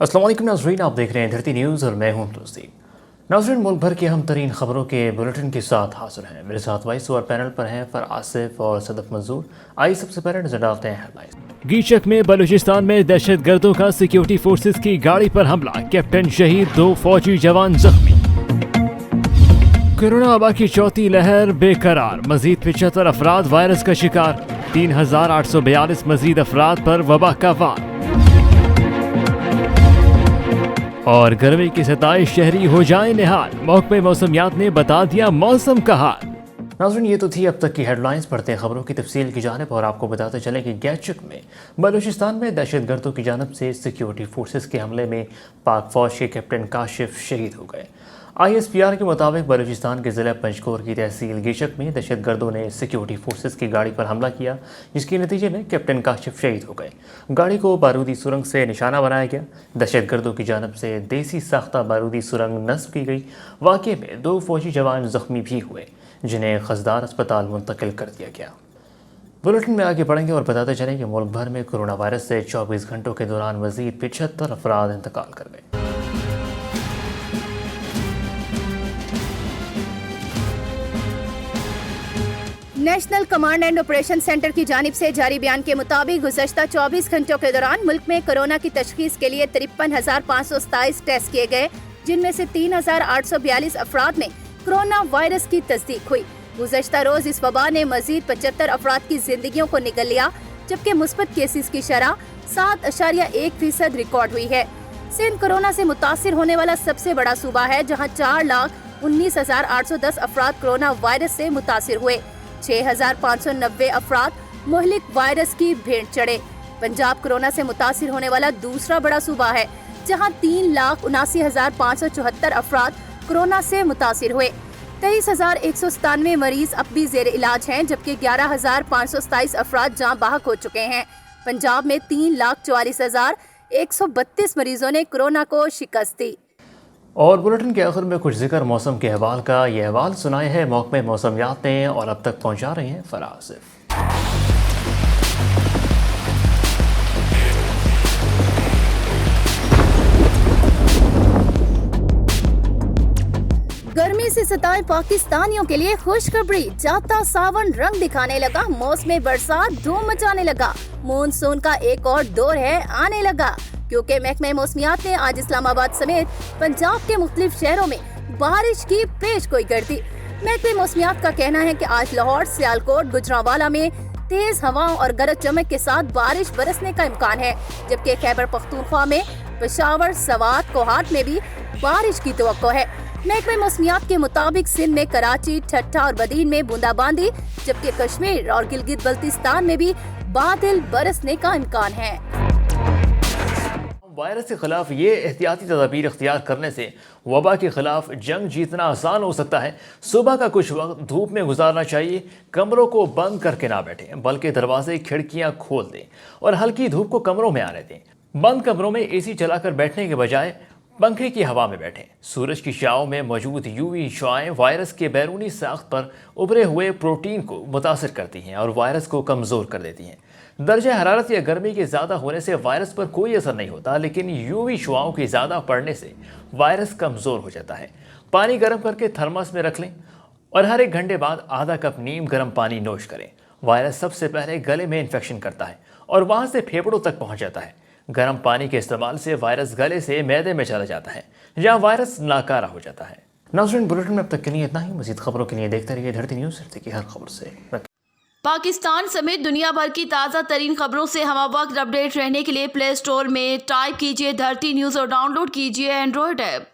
अस्सलाम वालेकुम नाज़रीन, आप देख रहे हैं धरती न्यूज़ और मैं हूं तस्दीक। नाज़रीन, मुल्क भर की अहम तरीन खबरों के बुलेटिन के साथ हाजिर हैं। मेरे साथ वाइस और पैनल पर हैं फर आसिफ और सदफ मंजूर। आइए सबसे पहले नजर डालते हैं हेडलाइंस। गीचक में बलूचिस्तान में दहशतगर्दों का सिक्योरिटी फोर्सेस की गाड़ी पर हमला, कैप्टन शहीद, 2 फौजी जवान जख्मी। कोरोना वबा की चौथी लहर बेकरार, मजीद 75 अफराद वायरस का शिकार, 3842 मजीद अफराद पर वबा का वार। और गर्मी की 27 शहरी हो जाए निहाल, महकमे मौसमियात ने बता दिया मौसम का हाल। नाज़रीन, ये तो थी अब तक की हेडलाइंस। पढ़ते हैं खबरों की तफसील की जानिब और आपको बताते चलें कि गैचक में बलूचिस्तान में दहशतगर्दों की जानब से सिक्योरिटी फोर्सेस के हमले में पाक फौज के कैप्टन काशिफ शहीद हो गए। ISPR के मुताबिक बलूचिस्तान के ज़िला पंचकोर की तहसील गीचक में दहशतगर्दों ने सिक्योरिटी फोर्सेस की गाड़ी पर हमला किया, जिसके नतीजे में कैप्टन काशिफ शहीद हो गए। गाड़ी को बारूदी सुरंग से निशाना बनाया गया। दहशतगर्दों की जानब से देसी साख्ता बारूदी सुरंग नस्ब की गई। वाक़े में 2 फौजी जवान जख्मी भी हुए, जिन्हें खसदार अस्पताल मुंतकिल कर दिया गया। बुलेटिन में आगे बढ़ेंगे और बताते चलें कि मुल्क भर में कोरोना वायरस से 24 घंटों के दौरान मज़ीद 75 अफराद इंतकाल कर गए। National command and operation centre की जानिब से जारी बयान के मुताबिक गुज़श्ता 24 घंटों के दौरान मुल्क में कोरोना की तशखीस के लिए 53,527 टेस्ट किए गए, जिनमें से 3,842 अफराद में कोरोना वायरस की तस्दीक हुई। गुज़श्ता रोज इस वबा ने मजीद 75 अफराद की जिंदगियों को निगल लिया, जबकि मुस्बत केसेस की शरह 7.1% रिकॉर्ड हुई है। सिंध कोरोना से मुतासिर होने वाला सबसे बड़ा सूबा है, जहाँ 4,19,810 अफराद कोरोना वायरस से मुतासिर हुए। 6,590 अफराद मुहलिक वायरस की भेंट चढ़े। पंजाब कोरोना से मुतासिर होने वाला दूसरा बड़ा सूबा है, जहां 3,79,574 अफराद कोरोना से मुतासिर हुए। 23,197 मरीज अब भी जेर इलाज हैं, जबकि 11,527 अफराद जाँ बाहक हो चुके हैं। पंजाब में 3,44,132 मरीजों ने कोरोना को शिकस्त दी। और बुलेटिन के आखिर में कुछ जिक्र मौसम के अहवाल का। ये अहवाल सुनाए हैं महकमे मौसमियात ने और अब तक पहुंचा रहे हैं फर आसिफ। गर्मी से सताए पाकिस्तानियों के लिए खुशखबरी, जाता सावन रंग दिखाने लगा, मौसम बरसात धूम मचाने लगा, मानसून का एक और दौर है आने लगा, क्योंकि महकमे मौसमियात ने आज इस्लामाबाद समेत पंजाब के मुख्तलिफ शहरों में बारिश की पेशगोई कर दी। महकमे मौसमियात का कहना है कि आज लाहौर, सियालकोट, गुजरांवाला में तेज हवाओं और गरज चमक के साथ बारिश बरसने का इम्कान है, जबकि खैबर पख्तूनख्वा में, पेशावर, सवात, कोहाट में भी बारिश की तवक्को है। महकमे मौसमियात के मुताबिक सिंध में कराची, ठट्ठा और बदीन में बूंदाबांदी, जबकि कश्मीर और गिलगित बल्तिस्तान में भी बादल बरसने का इम्कान है। वायरस के खिलाफ ये एहतियाती तदाबीर इख्तियार करने से वबा के खिलाफ जंग जीतना आसान हो सकता है। सुबह का कुछ वक्त धूप में गुजारना चाहिए। कमरों को बंद करके ना बैठें, बल्कि दरवाजे खिड़कियां खोल दें और हल्की धूप को कमरों में आने दें। बंद कमरों में AC चलाकर बैठने के बजाय पंखे की हवा में बैठें। सूरज की शाओं में मौजूद UV शुआएं वायरस के बैरूनी साख्त पर उभरे हुए प्रोटीन को मुतासर करती हैं और वायरस को कमज़ोर कर देती हैं। दर्जा हरारत या गर्मी के ज़्यादा होने से वायरस पर कोई असर नहीं होता, लेकिन UV शुआओं के ज़्यादा पड़ने से वायरस कमज़ोर हो जाता है। पानी गर्म करके थर्मस में रख लें और हर 1 घंटे बाद आधा कप नीम गर्म पानी नोश करें। वायरस सबसे पहले गले में इन्फेक्शन करता है और वहाँ से फेफड़ों तक पहुँच जाता है। गर्म पानी के इस्तेमाल से वायरस गले से मैदे में चला जाता है, जहाँ वायरस नाकारा हो जाता है। नाज़रीन, बुलेटिन में अब तक के लिए इतना ही। मज़ीद खबरों के लिए देखते रहिए धरती न्यूज़। धरती की हर खबर से पाकिस्तान समेत दुनिया भर की ताज़ा तरीन खबरों से हम वक्त अपडेट रहने के लिए प्ले स्टोर में टाइप कीजिए धरती न्यूज़ और डाउनलोड कीजिए एंड्रॉयड ऐप।